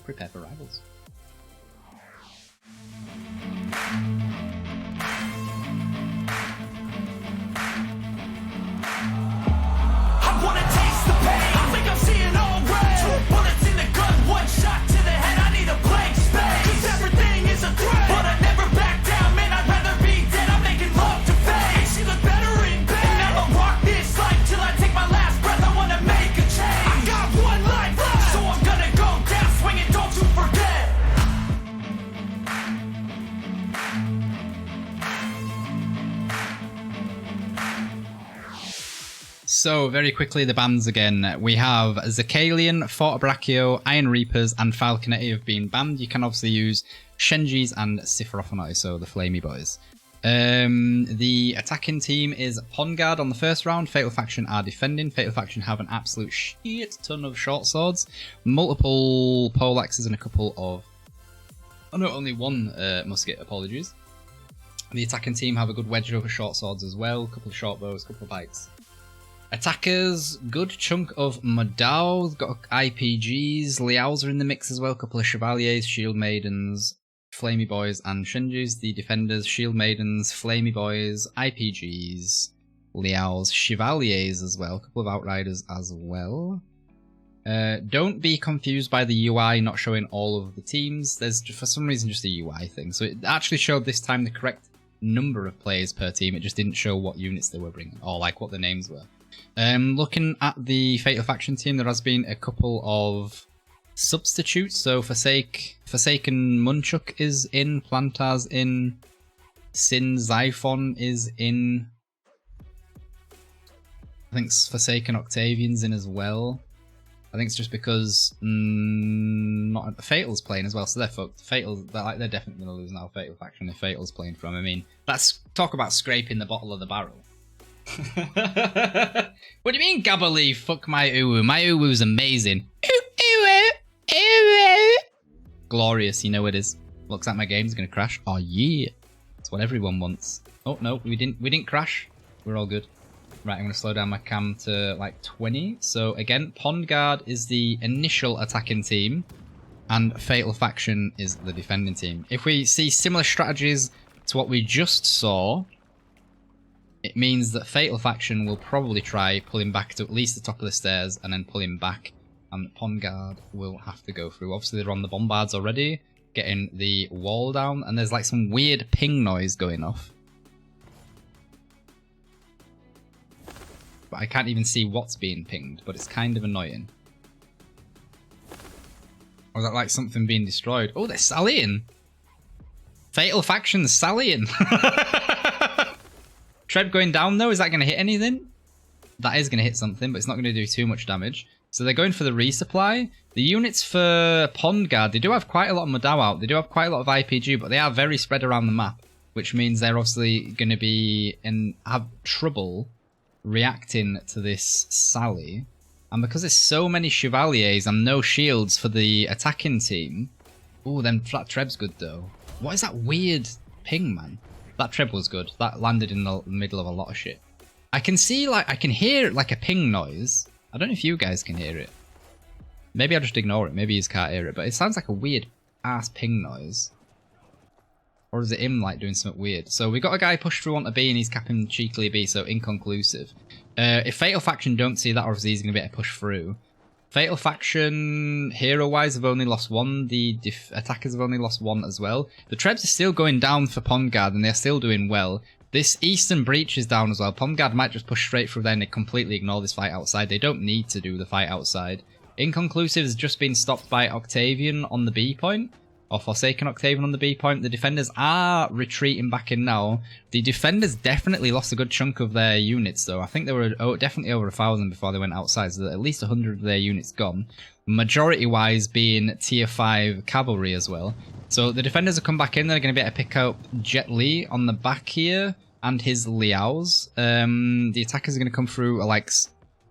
prepare for rivals. I wanna taste the pain. I think I'm seeing all red. 2 bullets in the gun, 1 shot to the head. I need a blank space. 'Cause everything is a threat, but I never back down. Man, I'd rather be dead. I'm making love to fame. And she look better in bed. And I'ma rock this life till I take my last breath. I wanna make a change. I got 1 life left, so I'm gonna go down swinging. Don't you forget. So, very quickly, the bans again. We have Zakalian, Fortebrachio, Iron Reapers, and Falconetti have been banned. You can obviously use Shenjis and Siphorophanoi, so the Flamey boys. The attacking team is Pongard on the first round. FatalFaction are defending. FatalFaction have an absolute shit ton of short swords, multiple poleaxes, and a couple of... Oh no, only 1 musket, apologies. The attacking team have a good wedge of short swords as well, a couple of short bows, a couple of pikes. Attackers, good chunk of Madao, got IPGs, Liaos are in the mix as well, a couple of Chevaliers, Shield Maidens, Flamey Boys and Shinjis. The defenders, Shield Maidens, Flamey Boys, IPGs, Liaos, Chevaliers as well, a couple of Outriders as well. Don't be confused by the UI not showing all of the teams. There's, for some reason, just a UI thing. So it actually showed this time the correct number of players per team. It just didn't show what units they were bringing, or like what the names were. Looking at the FatalFaction team, there has been a couple of substitutes. So Forsaken Munchuk is in, Plantar's in, Sin Xiphon is in. I think Forsaken Octavian's in as well. I think it's just because not Fatal's playing as well, so they're fucked. They're definitely going to lose now. FatalFaction if Fatal's playing from. I mean, let's talk about scraping the bottom of the barrel. What do you mean, Gabberleaf? Fuck my uwu. My uwu's amazing. Glorious, you know it is. Looks like my game's gonna crash. Oh yeah, that's what everyone wants. Oh no, we didn't crash. We're all good. Right, I'm gonna slow down my cam to like 20. So again, Pongard is the initial attacking team, and FatalFaction is the defending team. If we see similar strategies to what we just saw, it means that FatalFaction will probably try pulling back to at least the top of the stairs and then pull him back, and Pongard will have to go through. Obviously, they're on the bombards already, getting the wall down, and there's like some weird ping noise going off. But I can't even see what's being pinged, but it's kind of annoying. Or is that like something being destroyed? Oh, they're sallying! FatalFaction's sallying! Treb going down though, is that going to hit anything? That is going to hit something, but it's not going to do too much damage. So they're going for the resupply. The units for Pongard, they do have quite a lot of Madao out. They do have quite a lot of IPG, but they are very spread around the map, which means they're obviously going to be have trouble reacting to this sally. And because there's so many Chevaliers and no shields for the attacking team... Oh, then Flat Treb's good though. What is that weird ping, man? That Treb was good. That landed in the middle of a lot of shit. I can see, like, I can hear like a ping noise. I don't know if you guys can hear it. Maybe I'll just ignore it. Maybe you can't hear it. But it sounds like a weird ass ping noise. Or is it him, like, doing something weird? So we got a guy pushed through onto B and he's capping cheekily B, so inconclusive. If FatalFaction don't see that, obviously he's going to be able to push through. FatalFaction, hero-wise, have only lost 1. The attackers have only lost 1 as well. The Trebs are still going down for Pongard, and they're still doing well. This Eastern Breach is down as well. Pongard might just push straight through there and they completely ignore this fight outside. They don't need to do the fight outside. Inconclusive has just been stopped by Octavian on the B point. Or Forsaken Octavian on the B point. The defenders are retreating back in now. The defenders definitely lost a good chunk of their units though. I think they were definitely over 1,000 before they went outside, so at least 100 of their units gone. Majority wise being tier 5 cavalry as well. So the defenders have come back in. They're going to be able to pick up Jet Li on the back here and his Liaos. The attackers are going to come through, like,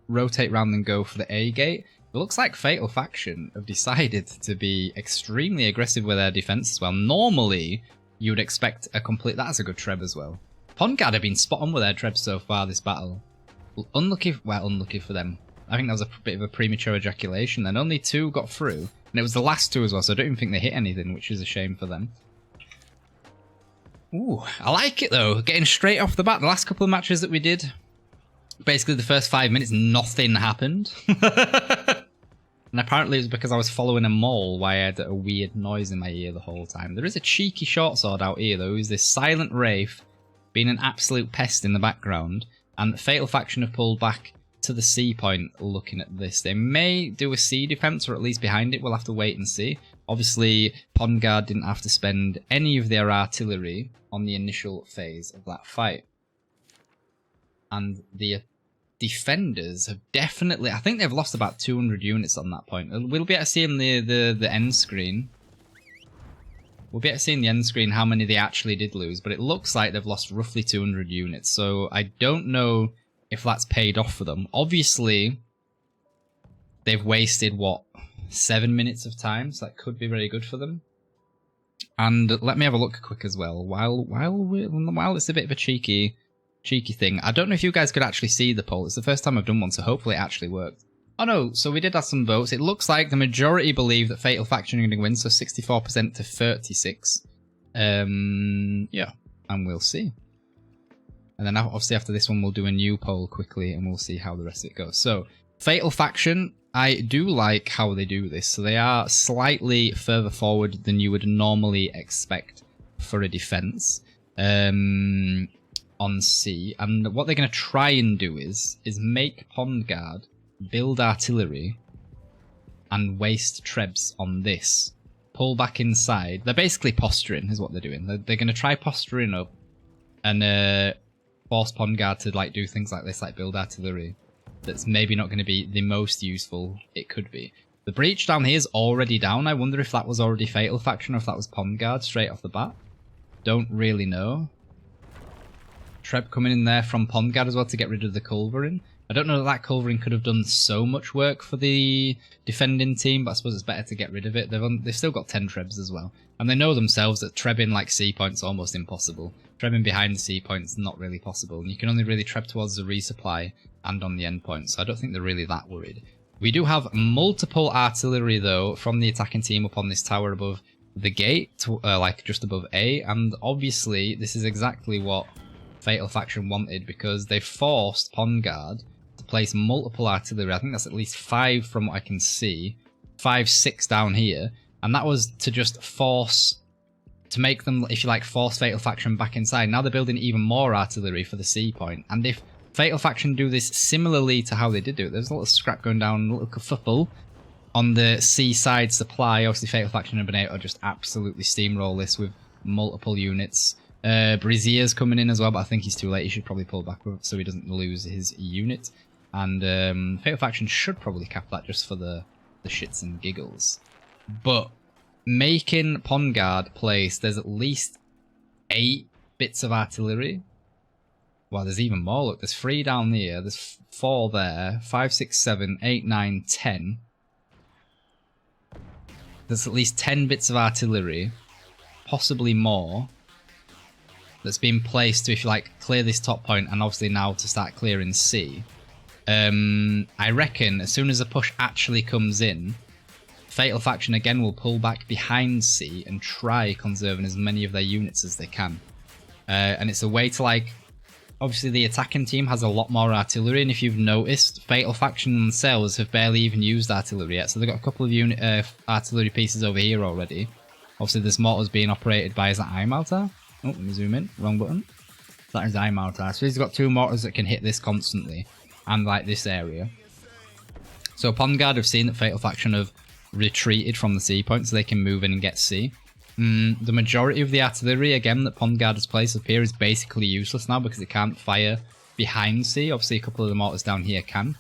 rotate round and go for the A gate. It looks like FatalFaction have decided to be extremely aggressive with their defense as well. Normally, you would expect a complete... That's a good Treb as well. Pongard have been spot on with their Trebs so far this battle. Unlucky... Well, unlucky for them. I think that was a bit of a premature ejaculation then. Only 2 got through. And it was the last 2 as well, so I don't even think they hit anything, which is a shame for them. Ooh, I like it though. Getting straight off the bat. The last couple of matches that we did, basically the first 5 minutes, nothing happened. And apparently it was because I was following a mole why I had a weird noise in my ear the whole time. There is a cheeky short sword out here though, who's this Silent Wraith, being an absolute pest in the background. And FatalFaction have pulled back to the C point looking at this. They may do a C defense, or at least behind it. We'll have to wait and see. Obviously, Pond Guard didn't have to spend any of their artillery on the initial phase of that fight. And the defenders have definitely... I think they've lost about 200 units on that point. We'll be able to see in the end screen. We'll be able to see in the end screen how many they actually did lose, but it looks like they've lost roughly 200 units. So I don't know if that's paid off for them. Obviously, they've wasted, what, 7 minutes of time, so that could be very good for them. And let me have a look quick as well. While it's a bit of a cheeky thing, I don't know if you guys could actually see the poll. It's the first time I've done one, so hopefully it actually worked. Oh no, so we did have some votes. It looks like the majority believe that FatalFaction are going to win, so 64% to 36. Yeah, and we'll see. And then obviously after this one, we'll do a new poll quickly, and we'll see how the rest of it goes. So, FatalFaction, I do like how they do this. So they are slightly further forward than you would normally expect for a defense on C. And what they're going to try and do is make Pond Guard build artillery and waste trebs on this. Pull back inside. They're basically posturing, is what they're doing. They're going to try posturing up and force Pond Guard to like do things like this, like build artillery. That's maybe not going to be the most useful it could be. The breach down here is already down. I wonder if that was already FatalFaction or if that was Pond Guard straight off the bat. Don't really know. Treb coming in there from Pond Guard as well to get rid of the culverin. I don't know that that culverin could have done so much work for the defending team, but I suppose it's better to get rid of it. They've still got 10 trebs as well. And they know themselves that trebbing like C point's almost impossible. Trebbing behind the C point's not really possible. And you can only really treb towards the resupply and on the end point, so I don't think they're really that worried. We do have multiple artillery though from the attacking team up on this tower above the gate, like just above A, and obviously this is exactly what FatalFaction wanted because they forced Pond Guard to place multiple artillery. I think that's at least 5 from what I can see. 5, 6 down here, and that was to just force, to make them, if you like, force FatalFaction back inside. Now they're building even more artillery for the C point, and if FatalFaction do this similarly to how they did do it, there's a little scrap going down, a little kerfuffle on the C side supply. Obviously FatalFaction have been able to just absolutely steamroll this with multiple units. Brazier's coming in as well, but I think he's too late. He should probably pull back so he doesn't lose his unit. And FatalFaction should probably cap that just for the shits and giggles. But making Pond Guard place, there's at least 8 bits of artillery. Well, there's even more. Look, there's 3 down here. There's 4 there. 5, 6, 7, 8, 9, 10. There's at least 10 bits of artillery. Possibly more. That's been placed to, if you like, clear this top point, and obviously now to start clearing C. I reckon as soon as the push actually comes in, FatalFaction again will pull back behind C and try conserving as many of their units as they can. And it's a way to, like, obviously the attacking team has a lot more artillery, and if you've noticed, FatalFaction themselves have barely even used artillery yet, so they've got a couple of artillery pieces over here already. Obviously there's mortars being operated by, is that iMortar? Oh, let me zoom in. Wrong button. That is iMortar. So he's got 2 mortars that can hit this constantly. And like this area. So Pond Guard have seen that FatalFaction have retreated from the C point so they can move in and get C. The majority of the artillery, again, that Pond Guard has placed up here is basically useless now because it can't fire behind C. Obviously a couple of the mortars down here can.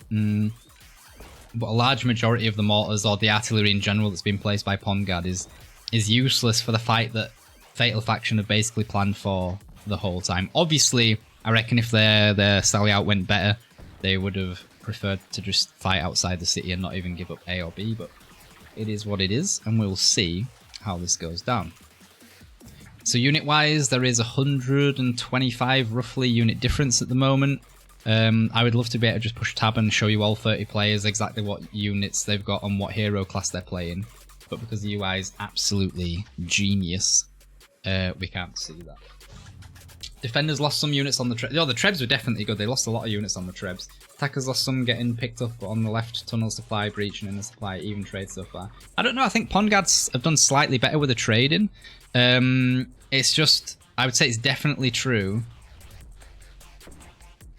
But a large majority of the mortars, or the artillery in general that's been placed by Pond Guard, is useless for the fight that FatalFaction have basically planned for the whole time. Obviously, I reckon if their sally out went better, they would have preferred to just fight outside the city and not even give up A or B, but it is what it is, and we'll see how this goes down. So unit-wise, there is 125 roughly unit difference at the moment. I would love to be able to just push tab and show you all 30 players exactly what units they've got and what hero class they're playing. But because the UI is absolutely genius, we can't see that. Defenders lost some units on the Trebs. Oh, the Trebs were definitely good. They lost a lot of units on the Trebs. Attackers lost some getting picked up on the left tunnel supply, breach, and in the supply, even trade so far. I don't know, I think Pongards have done slightly better with the trading. It's just, I would say it's definitely true.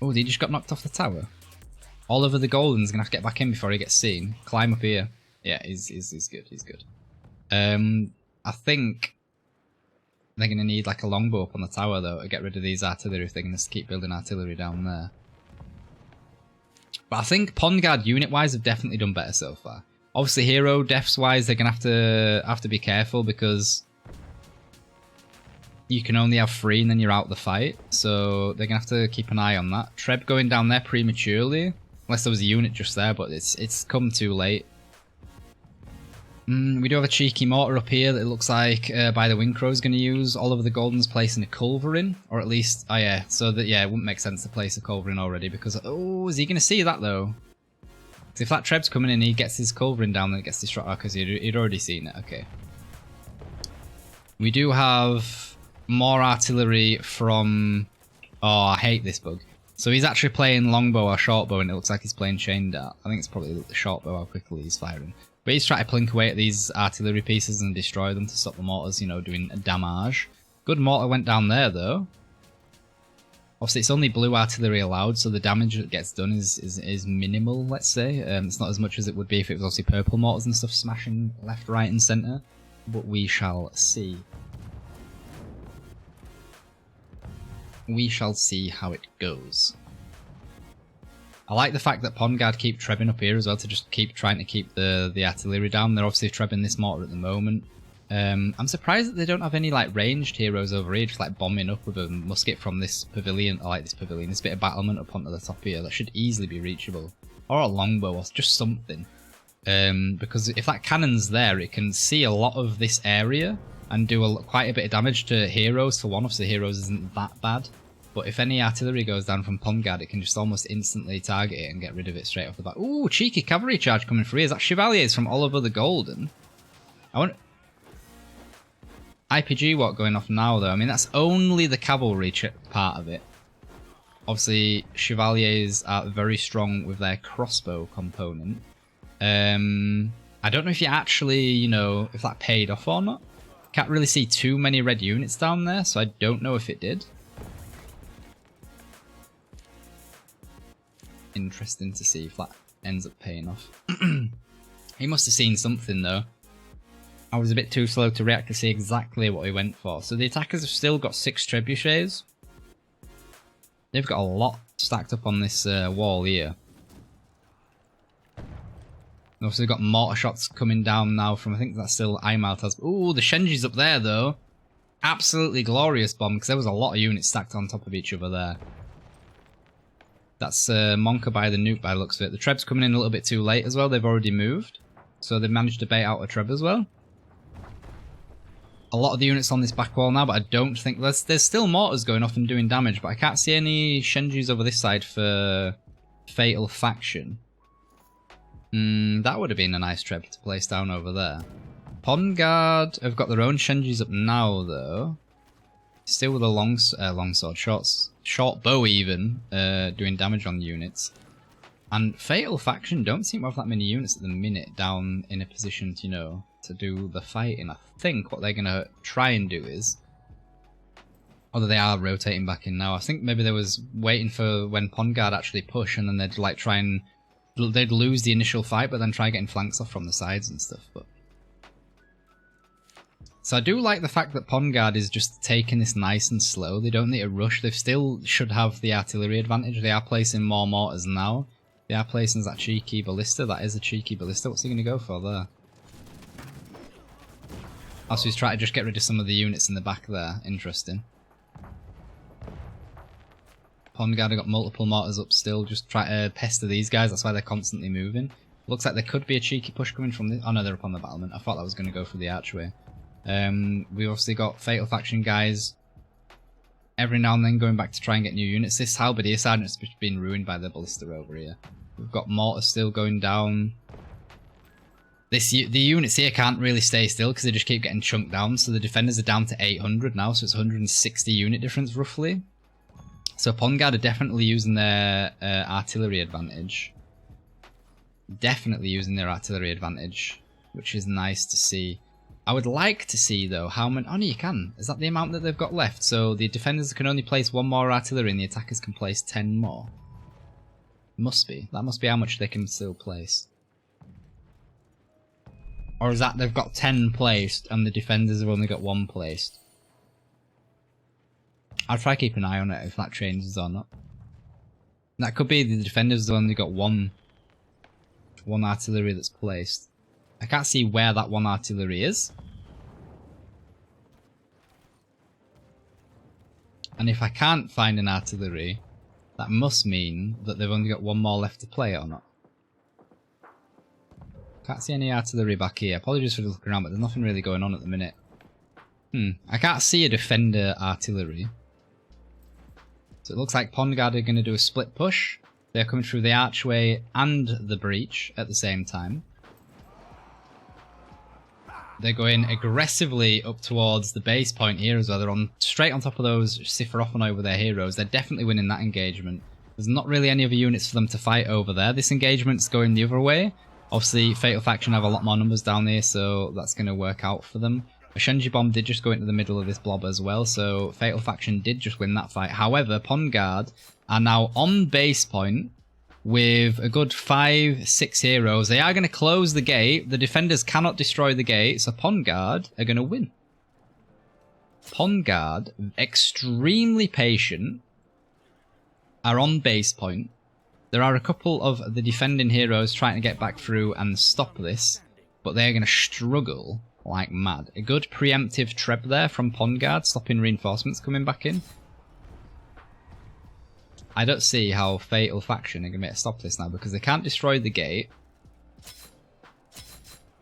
Oh, he just got knocked off the tower. Oliver the Golden's going to have to get back in before he gets seen. Climb up here. Yeah, he's good, he's good. I think they're going to need like a longbow up on the tower though to get rid of these artillery if they're going to keep building artillery down there. But I think Pongard unit-wise have definitely done better so far. Obviously hero deaths-wise they're going to have to be careful because you can only have 3 and then you're out of the fight. So they're going to have to keep an eye on that. Treb going down there prematurely. Unless there was a unit just there, but it's come too late. We do have a cheeky mortar up here that it looks like by the Wing Crow's going to use. Oliver the Golden's placing a culverin, or at least, oh yeah, so that, yeah, it wouldn't make sense to place a culverin already because, oh, is he going to see that though? Because if that Treb's coming in, he gets his culverin down, then it gets destroyed, because he'd already seen it, okay. We do have more artillery from, oh, I hate this bug. So he's actually playing longbow or shortbow, and it looks like he's playing chain dart. I think it's probably the shortbow how quickly he's firing. But he's trying to plink away at these artillery pieces and destroy them to stop the mortars, you know, doing damage. Good mortar went down there, though. Obviously, it's only blue artillery allowed, so the damage that gets done is minimal, let's say. It's not as much as it would be if it was obviously purple mortars and stuff smashing left, right, and centre. But we shall see. We shall see how it goes. I like the fact that Pongard keep trebbing up here as well to just keep trying to keep the artillery down. They're obviously trebbing this mortar at the moment. I'm surprised that they don't have any like ranged heroes over here, just like bombing up with a musket from this pavilion. I like this pavilion, this bit of battlement up onto the top here. That should easily be reachable. Or a longbow or just something. Because if that cannon's there, it can see a lot of this area and do quite a bit of damage to heroes. For one, obviously heroes isn't that bad. But if any artillery goes down from Pongard, it can just almost instantly target it and get rid of it straight off the bat. Ooh, cheeky cavalry charge coming through. Is that Chevaliers from Oliver the Golden? I want IPG what going off now though. I mean, that's only the cavalry part of it. Obviously, Chevaliers are very strong with their crossbow component. I don't know if you actually, you know, if that paid off or not. Can't really see too many red units down there, so I don't know if it did. Interesting to see if that ends up paying off. He must have seen something though. I was a bit too slow to react to see exactly what he went for. So the attackers have still got 6 trebuchets. They've got a lot stacked up on this wall here. They've also got mortar shots coming down now from, I think that's still Imaltas. Ooh, the Shenji's up there though. Absolutely glorious bomb, because there was a lot of units stacked on top of each other there. That's Monka by the nuke by the looks of it. The Treb's coming in a little bit too late as well. They've already moved. So they've managed to bait out a Treb as well. A lot of the units on this back wall now, but I don't think... There's still mortars going off and doing damage, but I can't see any Shenjis over this side for Fatal Faction. That would have been a nice Treb to place down over there. Pongard have got their own Shenjis up now, though. Still with a long sword, short bow even, doing damage on units. And Fatal Faction don't seem to have that many units at the minute down in a position to, you know, to do the fighting. I think what they're going to try and do is, although they are rotating back in now, I think maybe they was waiting for when Pongard actually push and then they'd like try and, they'd lose the initial fight but then try getting flanks off from the sides and stuff. But so I do like the fact that Pongard is just taking this nice and slow. They don't need to rush. They still should have the artillery advantage. They are placing more mortars now. They are placing that cheeky ballista. That is a cheeky ballista. What's he going to go for there? Also, he's trying to just get rid of some of the units in the back there. Interesting. Pongard have got multiple mortars up still. Just try to pester these guys. That's why they're constantly moving. Looks like there could be a cheeky push coming from this. Oh no, they're up on the battlement. I thought that was going to go for the archway. We obviously got Fatal Faction guys every now and then going back to try and get new units. This Halberdier Sergeant's been ruined by the Ballista over here. We've got Mortar still going down. The units here can't really stay still because they just keep getting chunked down. So the defenders are down to 800 now, so it's 160 unit difference roughly. So Pongard are definitely using their artillery advantage. Definitely using their artillery advantage, which is nice to see. I would like to see, though, how many... Oh, no, you can. Is that the amount that they've got left? So the defenders can only place 1 more artillery and the attackers can place 10 more. Must be. That must be how much they can still place. Or is that they've got 10 placed and the defenders have only got 1 placed? I'll try to keep an eye on it if that changes or not. That could be the defenders have only got one artillery that's placed. I can't see where that 1 artillery is. And if I can't find an artillery, that must mean that they've only got 1 more left to play or not. Can't see any artillery back here. Apologies for looking around, but there's nothing really going on at the minute. I can't see a defender artillery. So it looks like Pongard are going to do a split push. They're coming through the archway and the breach at the same time. They're going aggressively up towards the base point here as well. They're straight on top of those Sephirothon over their heroes. They're definitely winning that engagement. There's not really any other units for them to fight over there. This engagement's going the other way. Obviously, Fatal Faction have a lot more numbers down there, so that's going to work out for them. A Shenji Bomb did just go into the middle of this blob as well, so Fatal Faction did just win that fight. However, Pongard are now on base point with a good 5-6 heroes. They are going to close the gate. The defenders cannot destroy the gate, so Pongard are going to win. Pongard, extremely patient, are on base point. There are a couple of the defending heroes trying to get back through and stop this, but they're going to struggle like mad. A good preemptive treb there from Pongard, stopping reinforcements coming back in. I don't see how Fatal Faction are going to be able to stop this now, because they can't destroy the gate.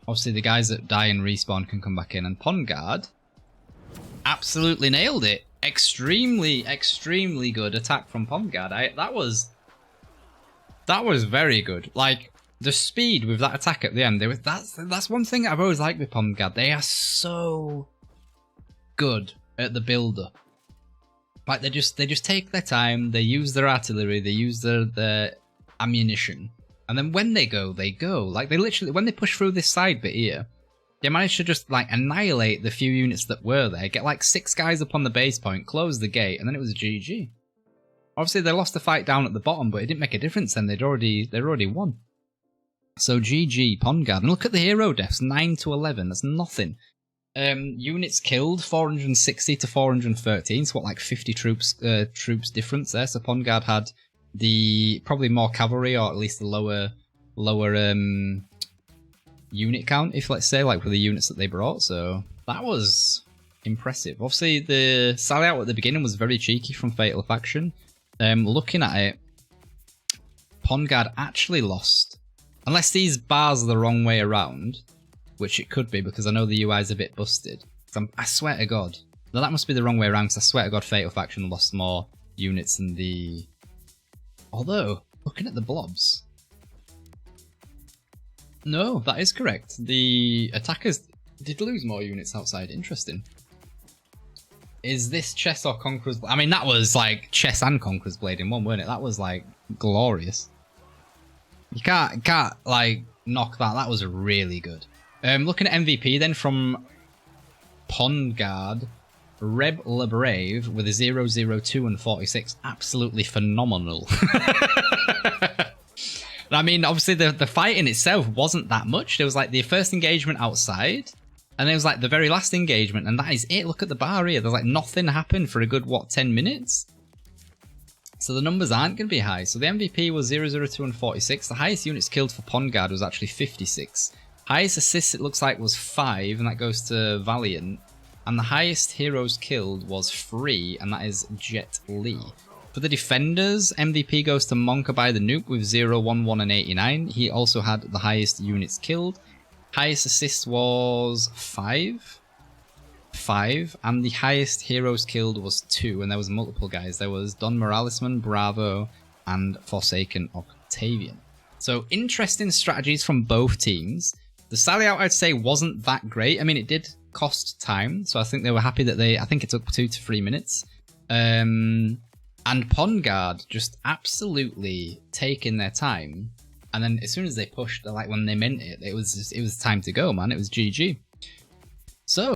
Obviously, the guys that die and respawn can come back in, and Pongard absolutely nailed it. Extremely, extremely good attack from Pongard. That was very good. Like, the speed with that attack at the end, that's one thing I've always liked with Pongard. They are so good at the build-up. Like, they just take their time, they use their artillery, they use their ammunition, and then when they go, they go. Like, they literally, when they push through this side bit here, they managed to just, like, annihilate the few units that were there, get, like, 6 guys up on the base point, close the gate, and then it was GG. Obviously, they lost the fight down at the bottom, but it didn't make a difference then. They'd already won. So GG, Pongard. And look at the hero deaths, 9 to 11. That's nothing. Units killed, 460 to 413. So what, like 50 troops difference there. So Pongard had the probably more cavalry, or at least the lower unit count, if let's say, like with the units that they brought. So that was impressive. Obviously, the sally out at the beginning was very cheeky from Fatal Faction. Looking at it, Pongard actually lost. Unless these bars are the wrong way around, which it could be because I know the UI is a bit busted. I swear to God. No, that must be the wrong way around because I swear to God Fatal Faction lost more units than the... Although, looking at the blobs... No, that is correct. The attackers did lose more units outside. Interesting. Is this Chess or Conqueror's Blade? I mean, that was like Chess and Conqueror's Blade in one, weren't it? That was like glorious. You can't like knock that. That was really good. Looking at MVP then from Pongard, Reb Le Brave with a 002 and 46. Absolutely phenomenal. I mean, obviously the fight in itself wasn't that much. There was like the first engagement outside, and there was like the very last engagement, and that is it. Look at the bar here. There's like nothing happened for a good, what, 10 minutes? So the numbers aren't going to be high. So the MVP was 002 and 46. The highest units killed for Pongard was actually 56. Highest assists, it looks like, was 5, and that goes to Valiant. And the highest heroes killed was 3, and that is Jet Li. For the defenders, MVP goes to Monka by the Nuke with 0, 1, 1, and 89. He also had the highest units killed. Highest assist was 5. 5, and the highest heroes killed was 2, and there was multiple guys. There was Don Moralisman, Bravo, and Forsaken Octavian. So interesting strategies from both teams. The sally out, I'd say, wasn't that great. I mean, it did cost time, so I think they were happy that I think it took 2 to 3 minutes. And Pond Guard just absolutely taking their time. And then as soon as they pushed, like when they meant it, it was time to go, man. It was GG. So